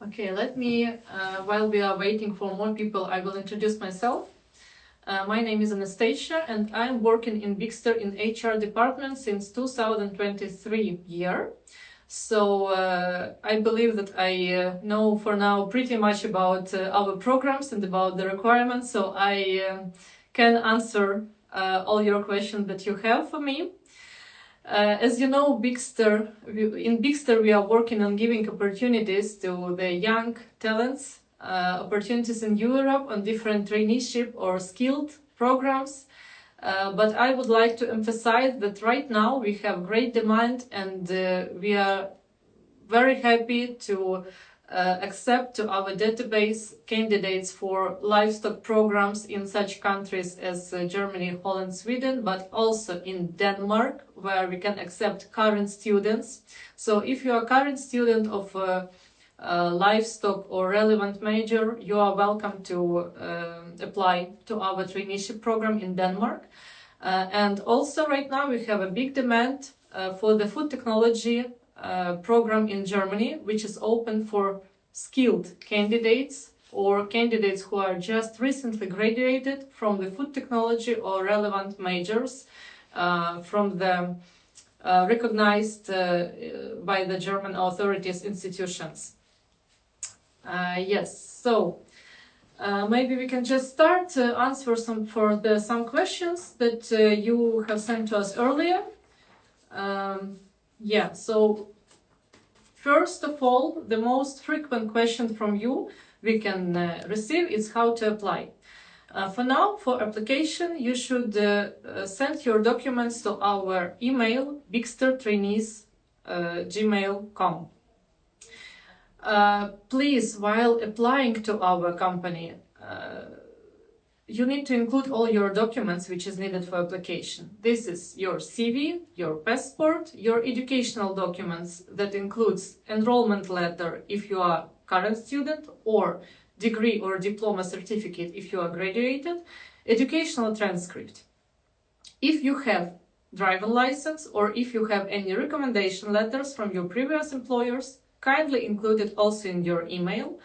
Okay, let me, while we are waiting for more people, I will introduce myself. My name is Anastasia and I'm working in Bixter in HR department since 2023 year. So I believe that I know for now pretty much about our programs and about the requirements, so I can answer all your questions that you have for me. As you know, in Bixter we are working on giving opportunities to the young talents, opportunities in Europe on different traineeship or skilled programs. But I would like to emphasize that right now we have great demand and we are very happy to accept to our database candidates for livestock programs in such countries as Germany, Holland, Sweden, but also in Denmark, where we can accept current students. So if you are a current student of livestock or relevant major, you are welcome to apply to our traineeship program in Denmark. And also right now we have a big demand for the food technology program in Germany, which is open for skilled candidates or candidates who are just recently graduated from the food technology or relevant majors from the recognized by the German authorities institutions. Yes, so maybe we can just start to answer some questions that you have sent to us earlier. Yeah, so first of all, the most frequent question from you we can receive is how to apply. For now, for application, you should send your documents to our email, bixtertrainees@gmail.com. Please, while applying to our company, you need to include all your documents which is needed for application. This is your CV, your passport, your educational documents that includes enrollment letter if you are current student, or degree or diploma certificate if you are graduated, educational transcript. If you have driving license or if you have any recommendation letters from your previous employers, kindly include it also in your email.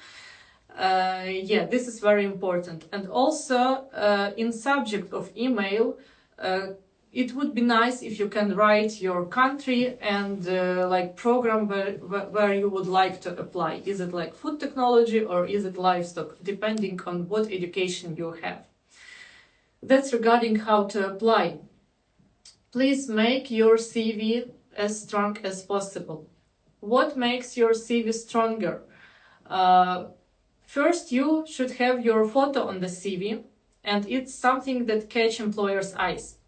Yeah, this is very important. And also in subject of email, it would be nice if you can write your country and like program where you would like to apply. Is it like food technology or is it livestock, depending on what education you have. That's regarding how to apply. Please make your CV as strong as possible. What makes your CV stronger? First, you should have your photo on the CV, and it's something that catches employers' eyes.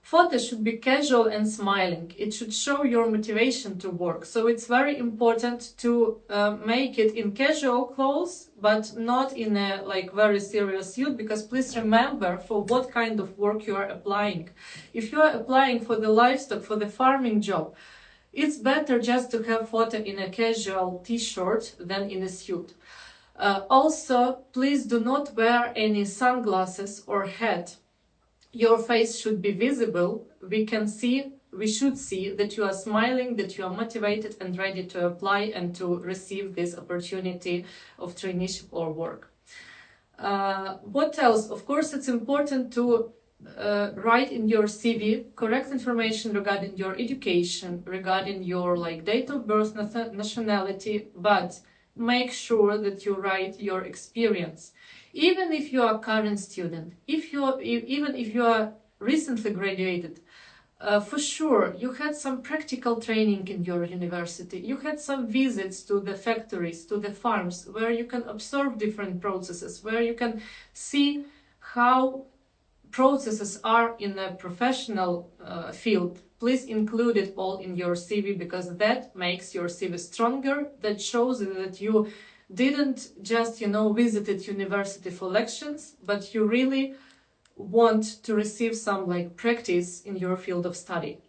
Photo should be casual and smiling. It should show your motivation to work. So it's very important to make it in casual clothes, but not in a like very serious suit, because please remember for what kind of work you are applying. If you are applying for the livestock, for the farming job, it's better just to have photo in a casual t-shirt than in a suit. Also, please do not wear any sunglasses or hat. Your face should be visible. We should see that you are smiling, that you are motivated and ready to apply and to receive this opportunity of traineeship or work. What else? Of course, it's important to write in your CV correct information regarding your education, regarding your like date of birth, nationality, but make sure that you write your experience. Even if you are a current student, even if you are recently graduated, for sure you had some practical training in your university, you had some visits to the factories, to the farms, where you can observe different processes, where you can see how processes are in a professional field. Please include it all in your CV, because that makes your CV stronger. That shows that you didn't just, visited university for lectures, but you really want to receive some like practice in your field of study.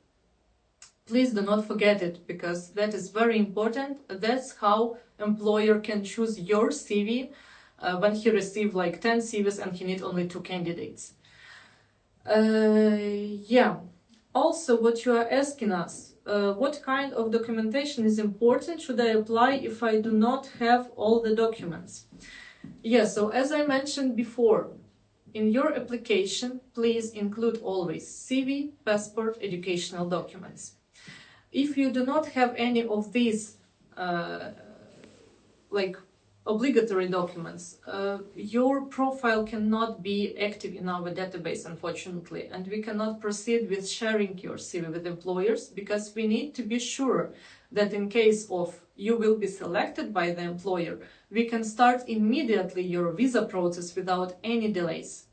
Please do not forget it, because that is very important. That's how employer can choose your CV when he receives like 10 CVs and he needs only 2 candidates. Yeah. Also, what you are asking us, what kind of documentation is important? Should I apply if I do not have all the documents? Yes, so as I mentioned before, in your application, please include always CV, passport, educational documents. If you do not have any of these like obligatory documents, your profile cannot be active in our database, unfortunately, and we cannot proceed with sharing your CV with employers because we need to be sure that in case of you will be selected by the employer, we can start immediately your visa process without any delays.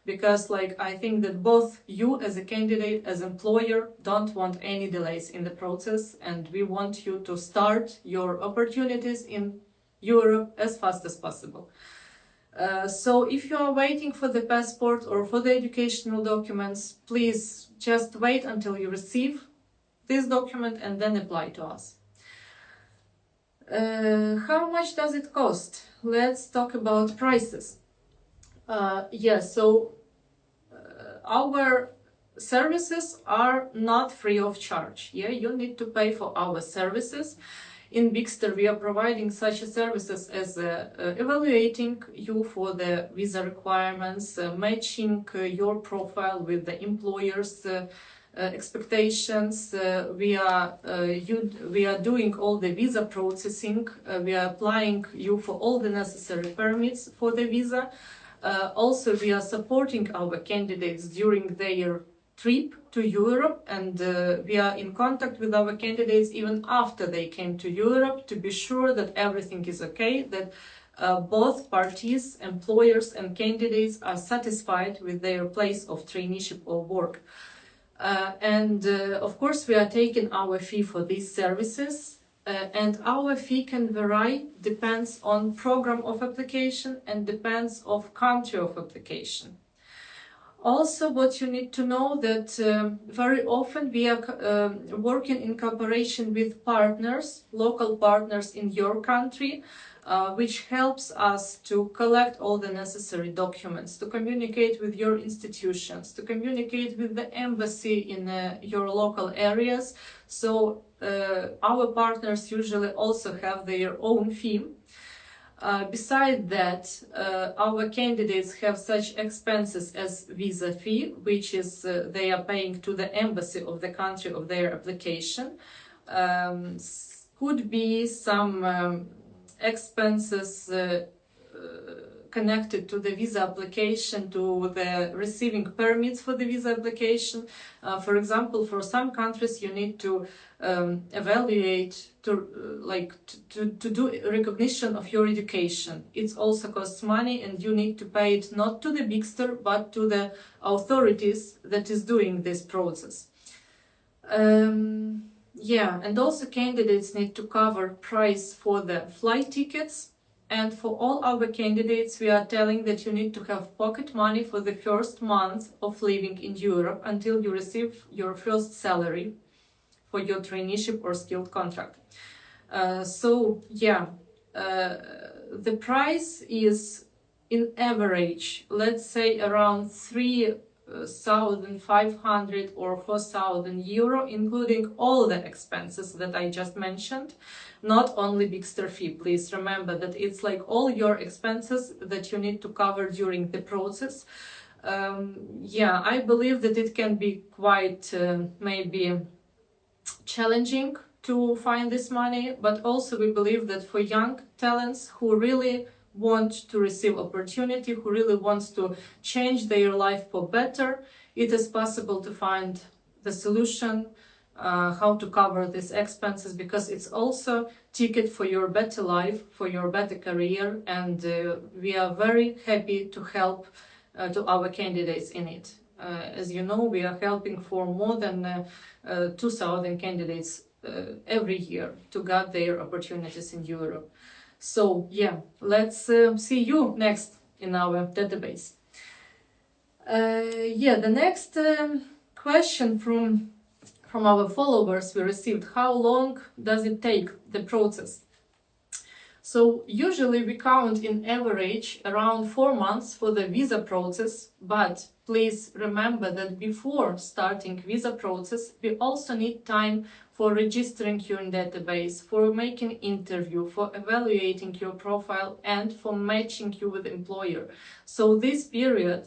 Because I think that both you as a candidate, as employer, don't want any delays in the process, and we want you to start your opportunities in Europe as fast as possible. So if you are waiting for the passport or for the educational documents, please just wait until you receive this document and then apply to us. How much does it cost? Let's talk about prices. Our services are not free of charge. You need to pay for our services. In Bixter, we are providing such services as evaluating you for the visa requirements, matching your profile with the employer's expectations. We are doing all the visa processing. We are applying you for all the necessary permits for the visa. Also, we are supporting our candidates during their trip to Europe, and we are in contact with our candidates even after they came to Europe to be sure that everything is okay, that both parties, employers and candidates, are satisfied with their place of traineeship or work. Of course, we are taking our fee for these services, and our fee can vary, depends on program of application and depends of country of application. Also, what you need to know that very often we are working in cooperation with partners, local partners in your country, which helps us to collect all the necessary documents, to communicate with your institutions, to communicate with the embassy in your local areas. So our partners usually also have their own fee. Besides that, our candidates have such expenses as visa fee, which is they are paying to the embassy of the country of their application. Could be some expenses connected to the visa application, to the receiving permits for the visa application. For example, for some countries you need to evaluate, to do recognition of your education. It also costs money, and you need to pay it not to the Bixter but to the authorities that is doing this process. And also candidates need to cover price for the flight tickets. And for all our candidates, we are telling that you need to have pocket money for the first month of living in Europe until you receive your first salary for your traineeship or skilled contract. The price is in average, let's say around 3,500 or 4,000 euro, including all the expenses that I just mentioned, not only Bixter fee. Please remember that it's like all your expenses that you need to cover during the process. I believe that it can be quite maybe challenging to find this money, but also we believe that for young talents who really want to receive opportunity, who really wants to change their life for better, it is possible to find the solution how to cover these expenses, because it's also ticket for your better life, for your better career, and we are very happy to help to our candidates in it. As you know, we are helping for more than 2,000 candidates every year to get their opportunities in Europe. So let's see you next in our database. The next question from our followers we received: how long does it take, the process? So usually we count in average around 4 months for the visa process, but please remember that before starting visa process we also need time for registering you in database, for making interview, for evaluating your profile, and for matching you with employer. So this period,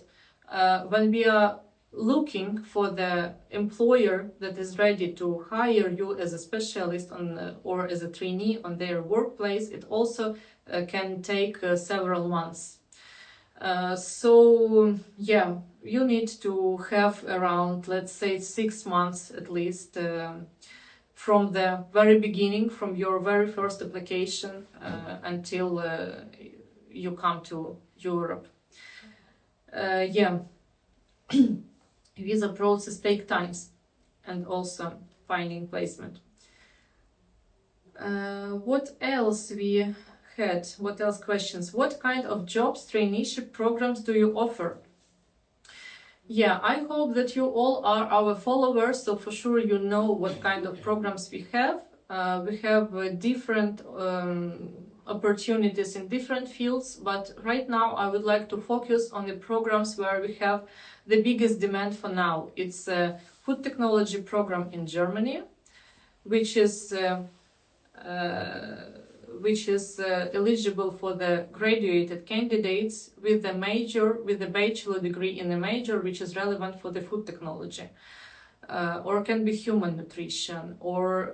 when we are looking for the employer that is ready to hire you as a specialist on or as a trainee on their workplace, it also can take several months. So yeah, you need to have around, let's say, 6 months at least from the very beginning, from your very first application until you come to Europe. Yeah, visa process take times, and also finding placement. What else we had? What else questions? What kind of jobs, traineeship programs do you offer? Yeah, I hope that you all are our followers, so for sure you know what kind of programs we have. We have different opportunities in different fields, but right now I would like to focus on the programs where we have the biggest demand for now. It's a food technology program in Germany, which is eligible for the graduated candidates with a major, with a bachelor degree in a major which is relevant for the food technology, or can be human nutrition, or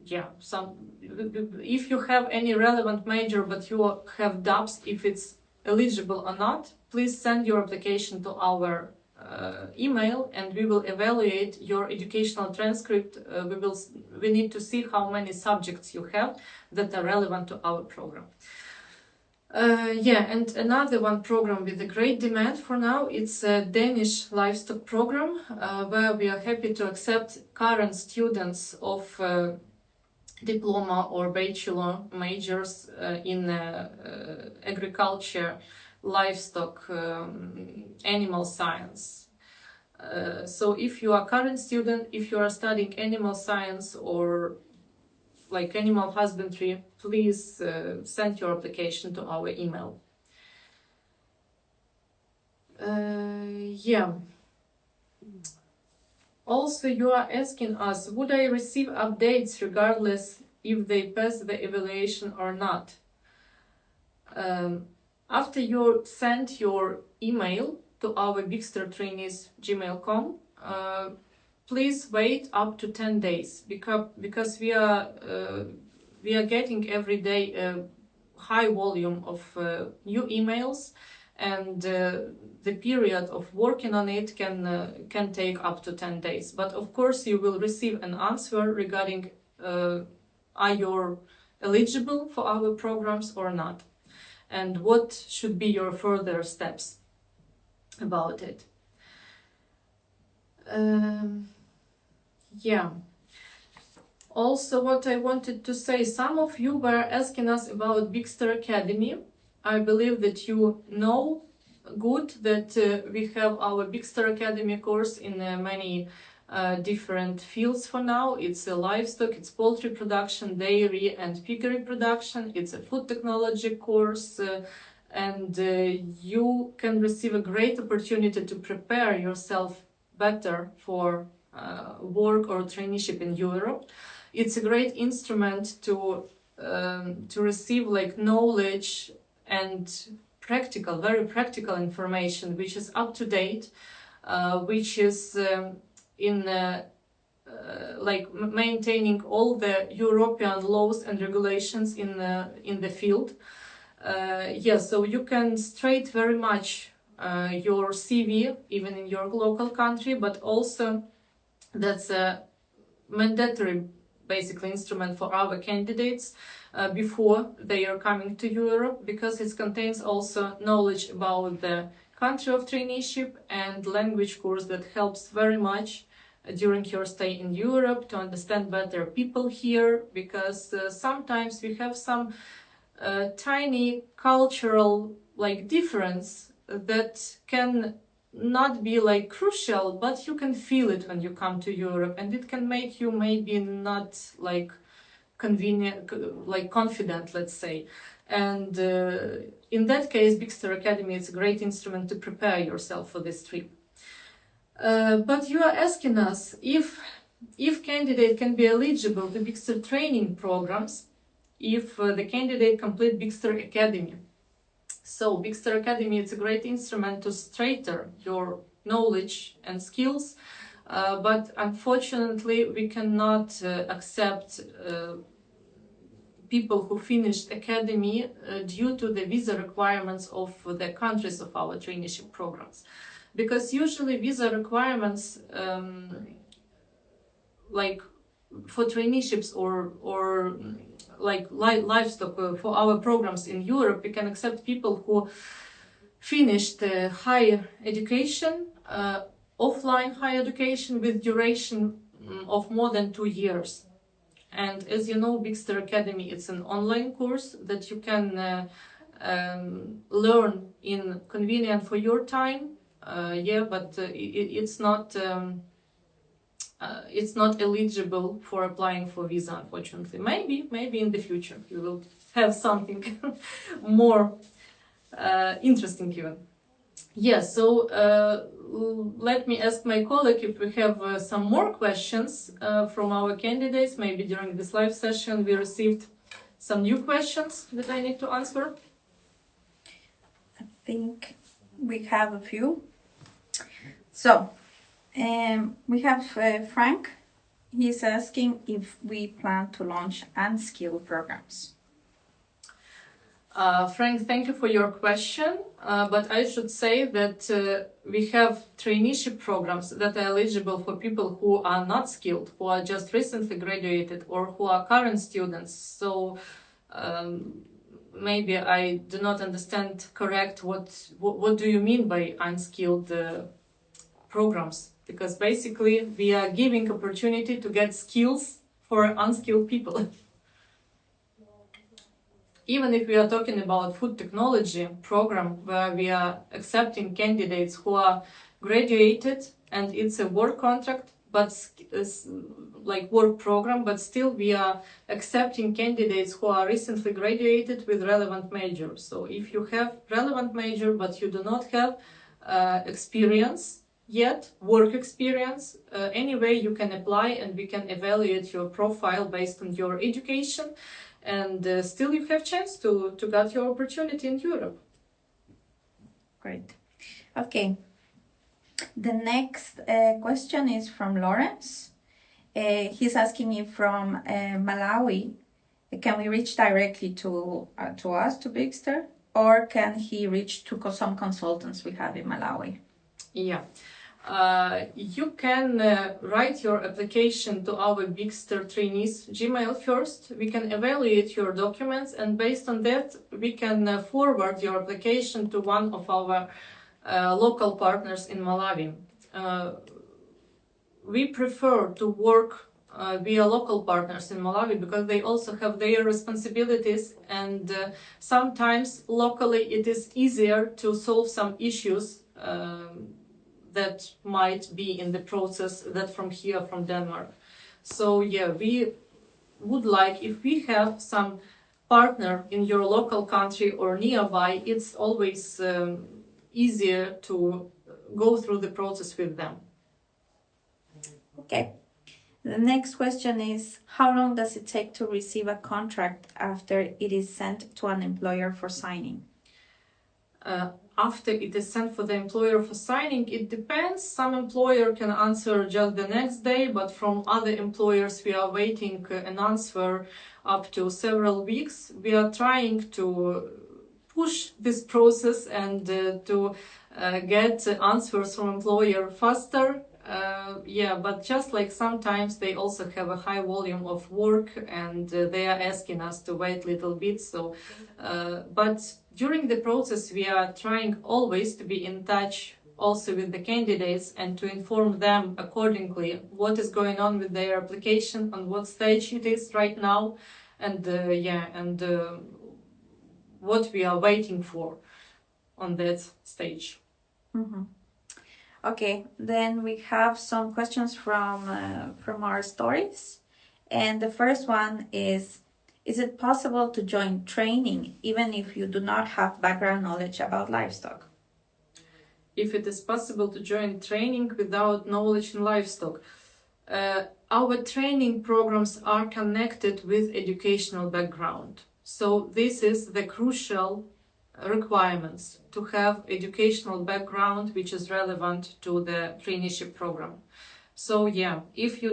yeah, some. If you have any relevant major but you have doubts if it's eligible or not, please send your application to our email, and we will evaluate your educational transcript. We need to see how many subjects you have that are relevant to our program. Yeah, and another one program with a great demand for now, it's a Danish livestock program, where we are happy to accept current students of diploma or bachelor majors in agriculture, livestock, animal science. So if you are a current student, if you are studying animal science or like animal husbandry, please send your application to our email. Yeah. Also, you are asking us, would I receive updates regardless if they pass the evaluation or not? After you send your email to our bixtertrainees@gmail.com, please wait up to 10 days because we are getting every day a high volume of new emails, and the period of working on it can take up to 10 days. But of course you will receive an answer regarding are you eligible for our programs or not, and what should be your further steps about it. Yeah. Also, what I wanted to say, some of you were asking us about Bixter Academy. I believe that you know good that we have our Bixter Academy course in many different fields for now. It's a livestock, it's poultry production, dairy and piggery production. It's a food technology course, and you can receive a great opportunity to prepare yourself better for work or traineeship in Europe. It's a great instrument to receive like knowledge and practical, very practical information, which is up to date, which is in like maintaining all the European laws and regulations in the field. Yeah, so you can straight very much your CV even in your local country, but also that's a mandatory basically instrument for our candidates before they are coming to Europe, because it contains also knowledge about the country of traineeship and language course that helps very much during your stay in Europe to understand better people here, because sometimes we have some tiny cultural like difference that can not be like crucial, but you can feel it when you come to Europe, and it can make you maybe not like convenient, like confident, let's say. And in that case, Bixter Academy is a great instrument to prepare yourself for this trip. But you are asking us if if candidate can be eligible to Bixter training programs if the candidate complete Bixter Academy. So Bixter Academy is a great instrument to strengthen your knowledge and skills, but unfortunately we cannot accept people who finished academy due to the visa requirements of the countries of our traineeship programs. Because usually visa requirements like for traineeships or like livestock for our programs in Europe, we can accept people who finished higher education, offline higher education with duration of more than 2 years. And as you know, Bixter Academy, it's an online course that you can learn in convenient for your time. But it's not eligible for applying for visa, unfortunately. Maybe in the future we will have something more interesting even. Yes, so let me ask my colleague if we have some more questions from our candidates. Maybe during this live session we received some new questions that I need to answer. I think we have a few. So, we have Frank. He's asking if we plan to launch unskilled programs. Frank, thank you for your question, but I should say that we have traineeship programs that are eligible for people who are not skilled, who are just recently graduated, or who are current students. So maybe I do not understand correct what do you mean by unskilled programs, because basically we are giving opportunity to get skills for unskilled people. Even if we are talking about food technology program where we are accepting candidates who are graduated and it's a work contract, but like work program, but still we are accepting candidates who are recently graduated with relevant major. So if you have relevant major but you do not have experience yet, work experience, anyway you can apply and we can evaluate your profile based on your education, and still you have chance to get your opportunity in Europe. Great. Okay. The next question is from Lawrence. He's asking if from Malawi, can we reach directly to us, to Bixter, or can he reach to some consultants we have in Malawi? Yeah. You can write your application to our Bixter trainees Gmail first. We can evaluate your documents, and based on that we can forward your application to one of our local partners in Malawi. We prefer to work via local partners in Malawi because they also have their responsibilities, and sometimes locally it is easier to solve some issues that might be in the process that from here, from Denmark. So yeah, we would like, if we have some partner in your local country or nearby, it's always easier to go through the process with them. Okay. The next question is, how long does it take to receive a contract after it is sent to an employer for signing? After it is sent for the employer for signing, it depends. Some employer can answer just the next day, but from other employers we are waiting an answer up to several weeks. We are trying to push this process and to get answers from employer faster. But just like sometimes they also have a high volume of work and they are asking us to wait a little bit. So, but during the process, we are trying always to be in touch also with the candidates and to inform them accordingly what is going on with their application, on what stage it is right now, and what we are waiting for on that stage. Mm-hmm. Okay, then we have some questions from our stories, and the first one is it possible to join training even if you do not have background knowledge about livestock? If it is possible to join training without knowledge in livestock, Our training programs are connected with educational background. So this is the crucial requirements to have educational background which is relevant to the traineeship program. So yeah, if you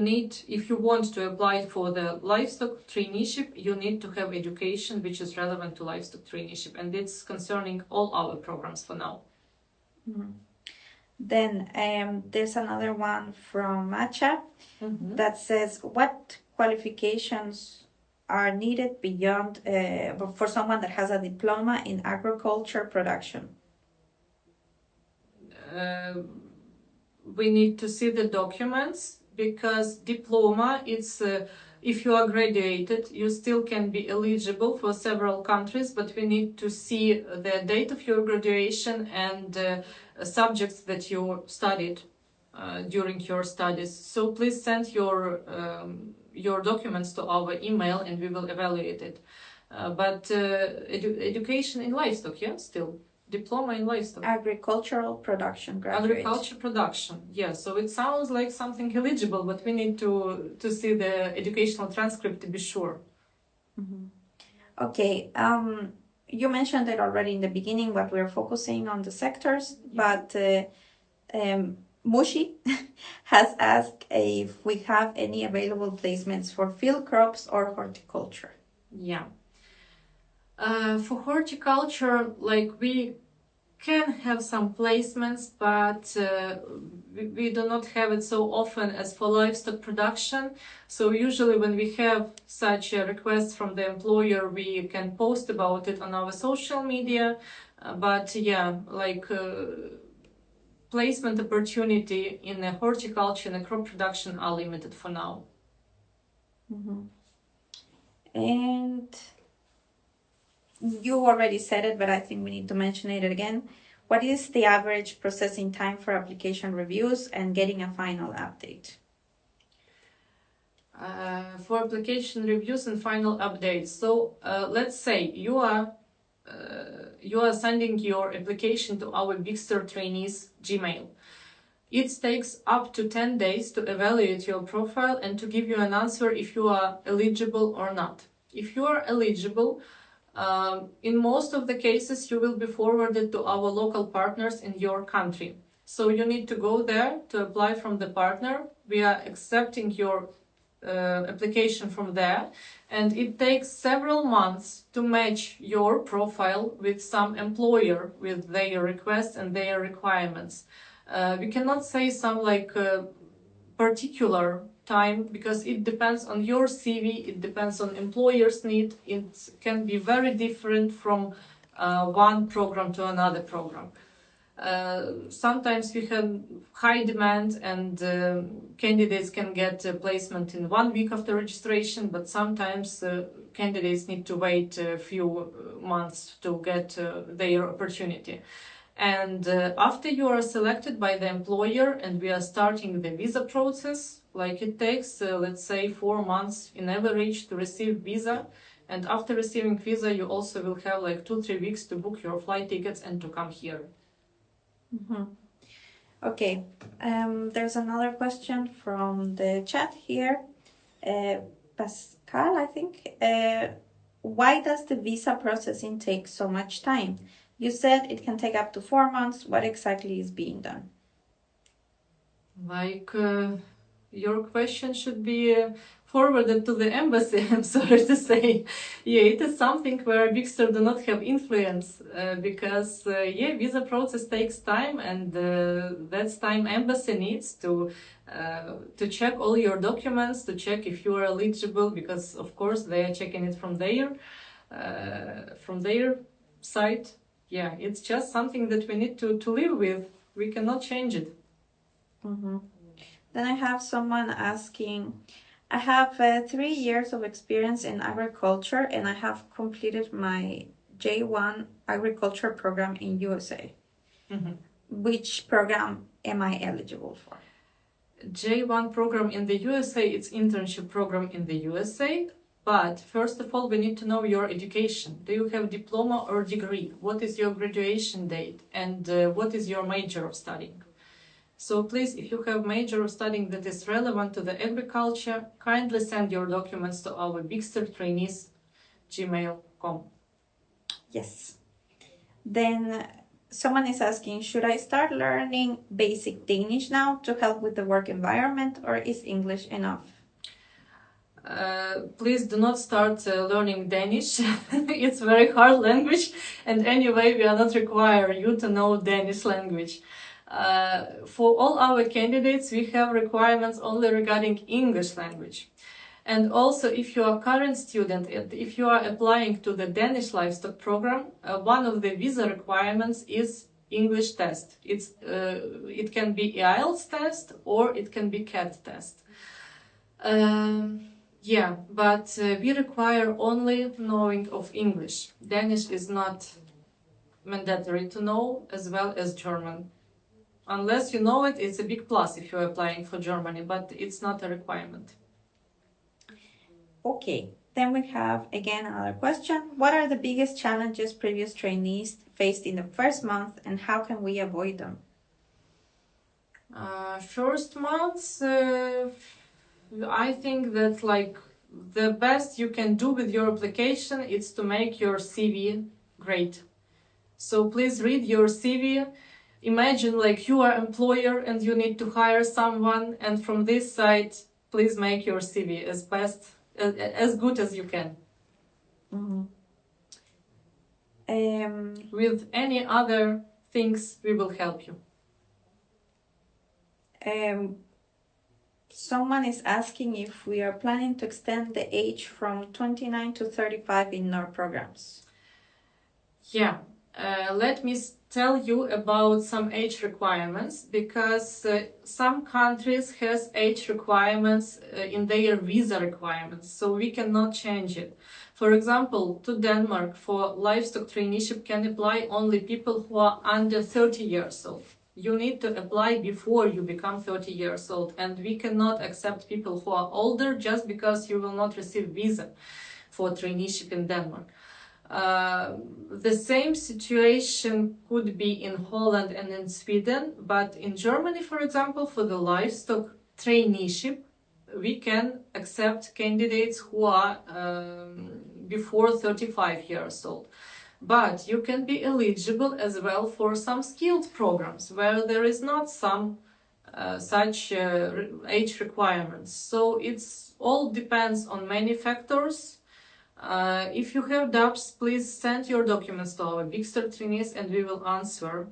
want to apply for the livestock traineeship, you need to have education which is relevant to livestock traineeship, and it's concerning all our programs for now. Mm-hmm. Then there's another one from Macha that says, what qualifications are needed beyond for someone that has a diploma in agriculture production? We need to see the documents, because diploma, it's if you are graduated, you still can be eligible for several countries, but we need to see the date of your graduation and subjects that you studied during your studies. So please send your documents to our email and we will evaluate it. But education in livestock, yeah, still. Diploma in livestock. Agricultural production graduate. Agriculture production, yeah. So it sounds like something eligible, but we need to see the educational transcript to be sure. Mm-hmm. Okay. You mentioned it already in the beginning, but we're focusing on the sectors. Yeah. But Mushi has asked if we have any available placements for field crops or horticulture. Yeah. For horticulture, like we can have some placements, but we do not have it so often as for livestock production. So usually when we have such a request from the employer, we can post about it on our social media. But yeah, like placement opportunity in the horticulture and the crop production are limited for now. Mm-hmm. And you already said it, but I think we need to mention it again. What is the average processing time for application reviews and getting a final update? For application reviews and final updates. So let's say you are sending your application to our Bixter trainees Gmail. It takes up to 10 days to evaluate your profile and to give you an answer if you are eligible or not. If you are eligible, in most of the cases, you will be forwarded to our local partners in your country. So you need to go there to apply from the partner. We are accepting your application from there, and it takes several months to match your profile with some employer with their requests and their requirements. We cannot say some like particular time, because it depends on your CV, it depends on employer's need. It can be very different from one program to another program. Sometimes we have high demand and candidates can get a placement in 1 week after registration, but sometimes candidates need to wait a few months to get their opportunity. And after you are selected by the employer and we are starting the visa process, like it takes, let's say, 4 months in average to receive visa. And after receiving visa, you also will have like 2-3 weeks to book your flight tickets and to come here. Mm-hmm. Okay, there's another question from the chat here. Pascal, I think. Why does the visa processing take so much time? You said it can take up to 4 months. What exactly is being done? Like, your question should be forwarded to the embassy, I'm sorry to say. Yeah, it is something where Bixter do not have influence, because, yeah, visa process takes time, and that's time embassy needs to check all your documents, to check if you are eligible, because, of course, they are checking it from their side. Yeah, it's just something that we need to live with. We cannot change it. Mm-hmm. Then I have someone asking, I have 3 years of experience in agriculture and I have completed my J1 agriculture program in USA. Mm-hmm. Which program am I eligible for? J1 program in the USA, it's internship program in the USA. But first of all, we need to know your education. Do you have diploma or degree? What is your graduation date? And what is your major of studying? So please, if you have major of studying that is relevant to the agriculture, kindly send your documents to our Bixter trainees gmail.com. Yes. Then someone is asking, should I start learning basic Danish now to help with the work environment, or is English enough? Please do not start learning Danish. It's a very hard language, and anyway, we are not require you to know Danish language. For all our candidates, we have requirements only regarding English language. And also, if you are a current student and if you are applying to the Danish livestock program, one of the visa requirements is English test. It can be IELTS test or it can be CAT test. Yeah, but we require only knowing of English. Danish is not mandatory to know, as well as German. Unless you know it, it's a big plus if you're applying for Germany, but it's not a requirement. Okay, then we have again another question. What are the biggest challenges previous trainees faced in the first month, and how can we avoid them? First months, I think that like the best you can do with your application is to make your CV great. So please read your CV. Imagine like you are employer and you need to hire someone, and from this side, please make your CV as good as you can. Mm-hmm. With any other things, we will help you. Someone is asking if we are planning to extend the age from 29 to 35 in our programs. Yeah, let me tell you about some age requirements, because some countries has age requirements in their visa requirements, so we cannot change it. For example, to Denmark, for livestock traineeship can apply only people who are under 30 years old. You need to apply before you become 30 years old, and we cannot accept people who are older just because you will not receive visa for traineeship in Denmark. The same situation could be in Holland and in Sweden, but in Germany, for example, for the livestock traineeship, we can accept candidates who are before 35 years old. But you can be eligible as well for some skilled programs where there is not some such age requirements. So it's all depends on many factors. If you have doubts, please send your documents to our Bixter trainees and we will answer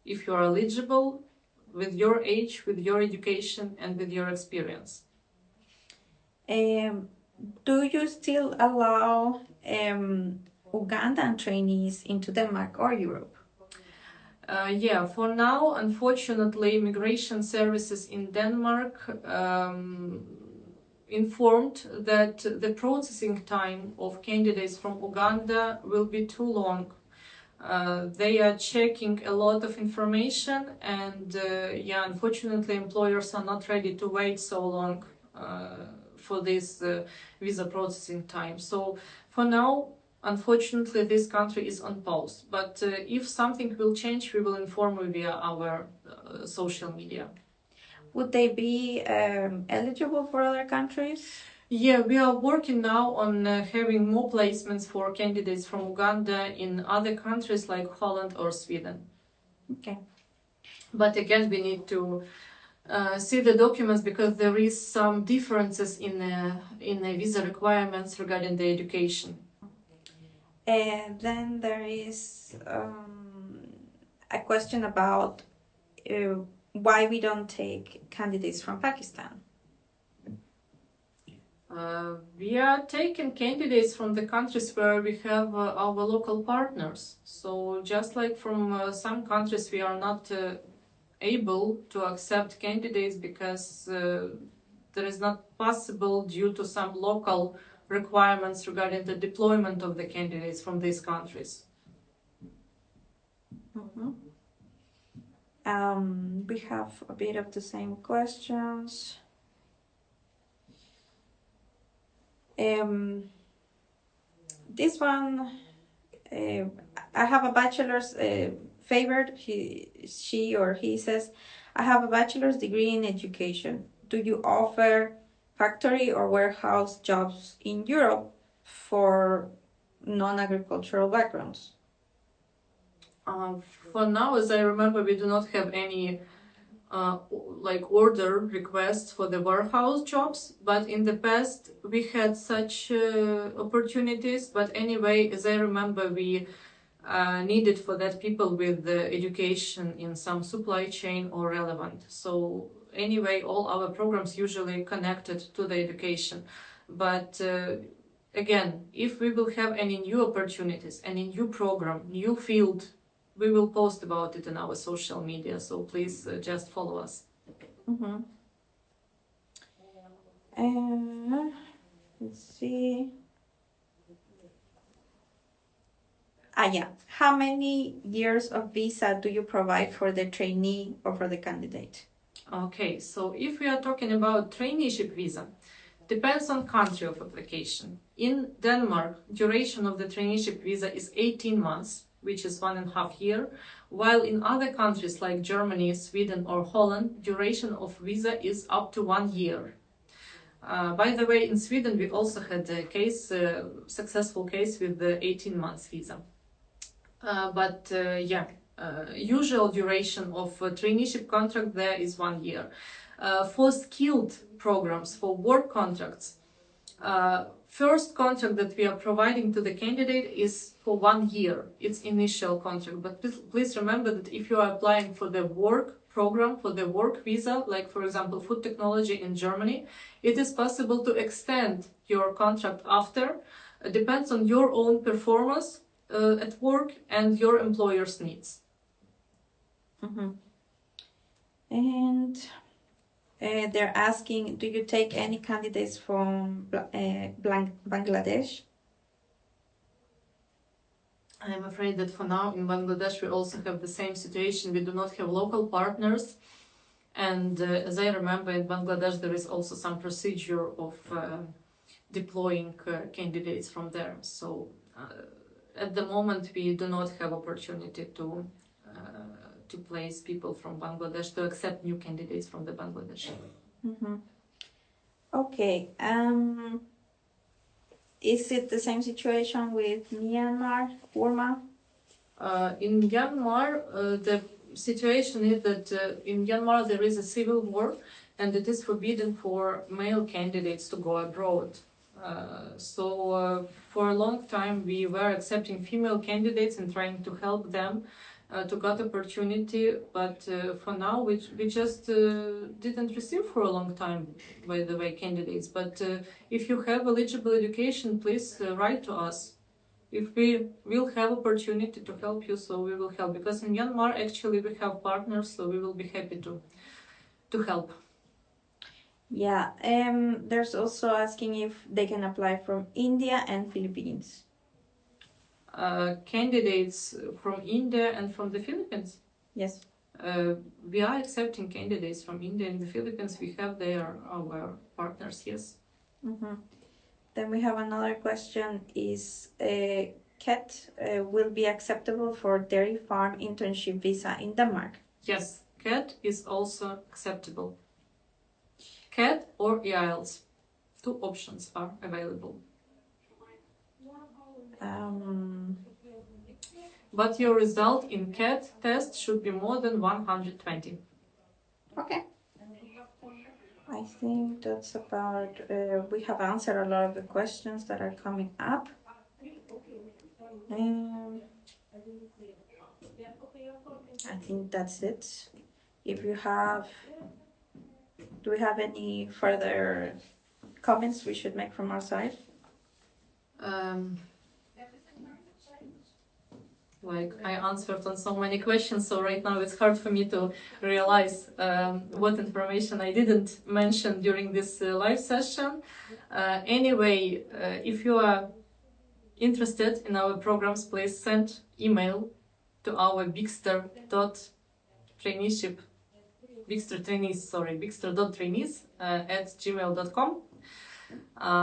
if you are eligible with your age, with your education and with your experience. Do you still allow Ugandan trainees into Denmark or Europe? Yeah, for now, unfortunately, immigration services in Denmark informed that the processing time of candidates from Uganda will be too long. They are checking a lot of information, and yeah, unfortunately, employers are not ready to wait so long for this visa processing time. So for now, unfortunately, this country is on pause. But if something will change, we will inform you via our social media. Would they be eligible for other countries? Yeah, we are working now on having more placements for candidates from Uganda in other countries like Holland or Sweden. Okay. But again, we need to see the documents because there is some differences in the visa requirements regarding the education. And then there is a question about why we don't take candidates from Pakistan. We are taking candidates from the countries where we have our local partners. So just like from some countries, we are not able to accept candidates because there is not possible due to some local requirements regarding the deployment of the candidates from these countries. Mm-hmm. We have a bit of the same questions. This one, I have a bachelor's favored. She or he says, I have a bachelor's degree in education. Do you offer factory or warehouse jobs in Europe for non-agricultural backgrounds? For now, as I remember, we do not have any order requests for the warehouse jobs, but in the past we had such opportunities. But anyway, as I remember, we needed for that people with education in some supply chain or relevant. So anyway, all our programs usually connected to the education. But again, if we will have any new opportunities, any new program, new field, we will post about it in our social media, so please just follow us. Mm-hmm. Let's see. Yeah. How many years of visa do you provide for the trainee or for the candidate? Okay, so if we are talking about traineeship visa, depends on country of application. In Denmark, duration of the traineeship visa is 18 months, which is 1.5 years, while in other countries like Germany, Sweden or Holland, duration of visa is up to 1 year. By the way, in Sweden we also had a case, successful case with the 18 months visa. Usual duration of a traineeship contract there is 1 year. For skilled programs, for work contracts, first contract that we are providing to the candidate is for 1 year. It's initial contract, but please remember that if you are applying for the work program, for the work visa, like for example food technology in Germany, it is possible to extend your contract after. It depends on your own performance at work and your employer's needs. Mm-hmm. And they're asking, do you take any candidates from Bangladesh? I'm afraid that for now in Bangladesh we also have the same situation. We do not have local partners, and as I remember, in Bangladesh there is also some procedure of deploying candidates from there. So at the moment we do not have opportunity to place people from Bangladesh, to accept new candidates from the Bangladesh. Mm-hmm. Okay. Is it the same situation with Myanmar, Burma? In Myanmar, the situation is that in Myanmar there is a civil war and it is forbidden for male candidates to go abroad. For a long time we were accepting female candidates and trying to help them to get opportunity, but for now we just didn't receive for a long time, by the way, candidates. But if you have eligible education, please write to us. If we will have opportunity to help you, so we will help. Because in Myanmar, actually, we have partners, so we will be happy to help. Yeah, there's also asking if they can apply from India and Philippines. Candidates from India and from the Philippines? Yes. We are accepting candidates from India and the Philippines. We have there our partners, yes. Mm-hmm. Then we have another question, is CAT will be acceptable for dairy farm internship visa in Denmark? Yes, CAT is also acceptable. CAT or IELTS. 2 options are available. But your result in CAT test should be more than 120. Okay. I think that's about, we have answered a lot of the questions that are coming up. I think that's it. If you have, do we have any further comments we should make from our side? I answered on so many questions, so right now it's hard for me to realize what information I didn't mention during this live session. Anyway, if you are interested in our programs, please send email to our bixter.traineeship, bixter.trainees@gmail.com.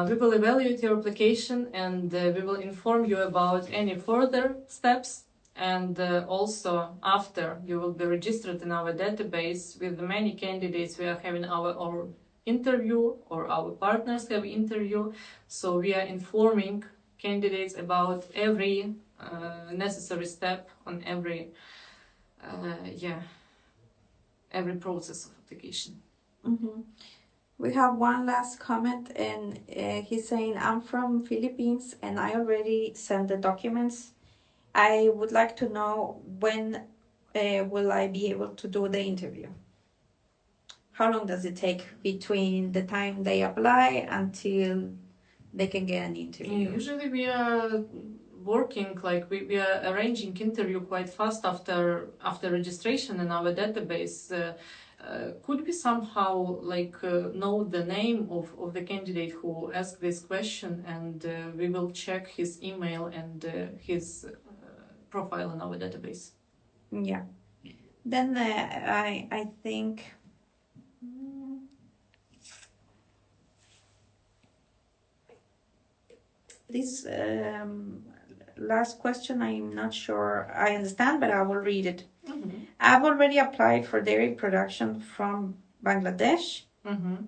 We will evaluate your application and we will inform you about any further steps. And also, after you will be registered in our database, with many candidates we are having our interview, or our partners have interview. So we are informing candidates about every necessary step on every every process of application. Mm-hmm. We have one last comment, and he's saying, I'm from Philippines and I already sent the documents. I would like to know when will I be able to do the interview? How long does it take between the time they apply until they can get an interview? Usually we are working, like we are arranging interview quite fast after registration in our database. Could we somehow know the name of the candidate who asked this question, and we will check his email and his profile in our database? Yeah. Then I think this last question, I'm not sure I understand, but I will read it. Mm-hmm. I've already applied for dairy production from Bangladesh,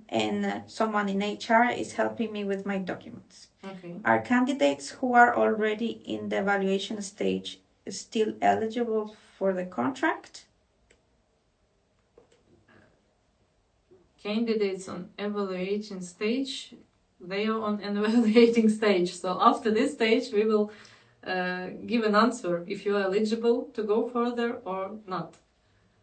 and someone in HR is helping me with my documents. Okay. Are candidates who are already in the evaluation stage still eligible for the contract? Candidates on evaluation stage, they are on an evaluating stage. So after this stage, we will give an answer if you are eligible to go further or not.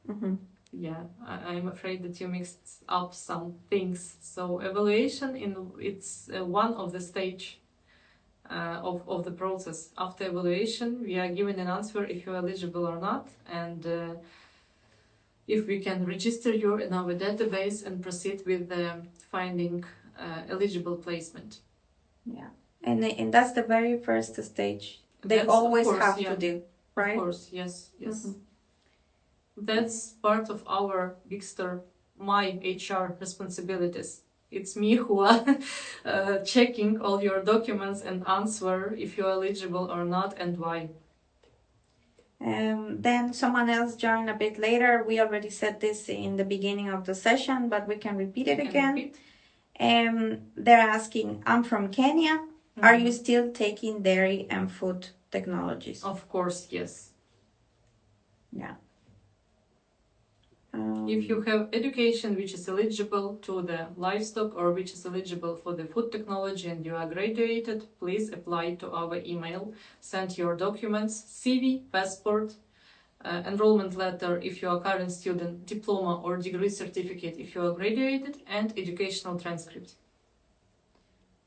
Mm-hmm. Yeah, I'm afraid that you mixed up some things. So evaluation, it's one of the stage of the process. After evaluation, we are given an answer if you are eligible or not, and if we can register you in our database and proceed with finding eligible placement. Yeah, and that's the very first stage. They always have to do, right? Of course, yes. Mm-hmm. That's part of our Bixter, my HR responsibilities. It's me who are checking all your documents and answer if you're eligible or not and why. Then someone else joined a bit later. We already said this in the beginning of the session, but we can repeat it again. They're asking, I'm from Kenya. Mm-hmm. Are you still taking dairy and food technologies? Of course, yes. Yeah. If you have education which is eligible to the livestock or which is eligible for the food technology and you are graduated, please apply to our email. Send your documents, CV, passport, enrollment letter if you are a current student, diploma or degree certificate if you are graduated, and educational transcript.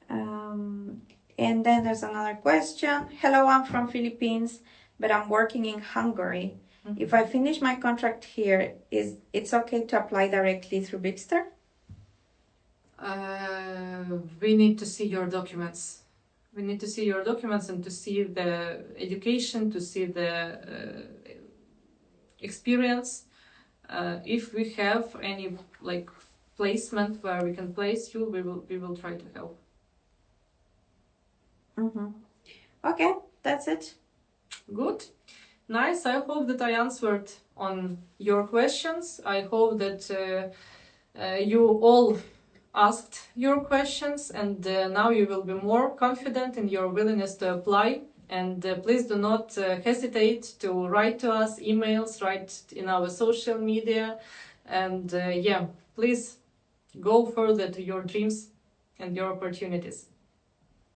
And then there's another question. Hello, I'm from Philippines, but I'm working in Hungary. Mm-hmm. If I finish my contract here, it's okay to apply directly through Bixter? We need to see your documents. We need to see your documents and to see the education, to see the experience. If we have any placement where we can place you, we will try to help. Mm-hmm. Okay, that's it. Good. Nice. I hope that I answered on your questions. I hope that you all asked your questions, and now you will be more confident in your willingness to apply. And please do not hesitate to write to us, emails, write in our social media. And please go further to your dreams and your opportunities.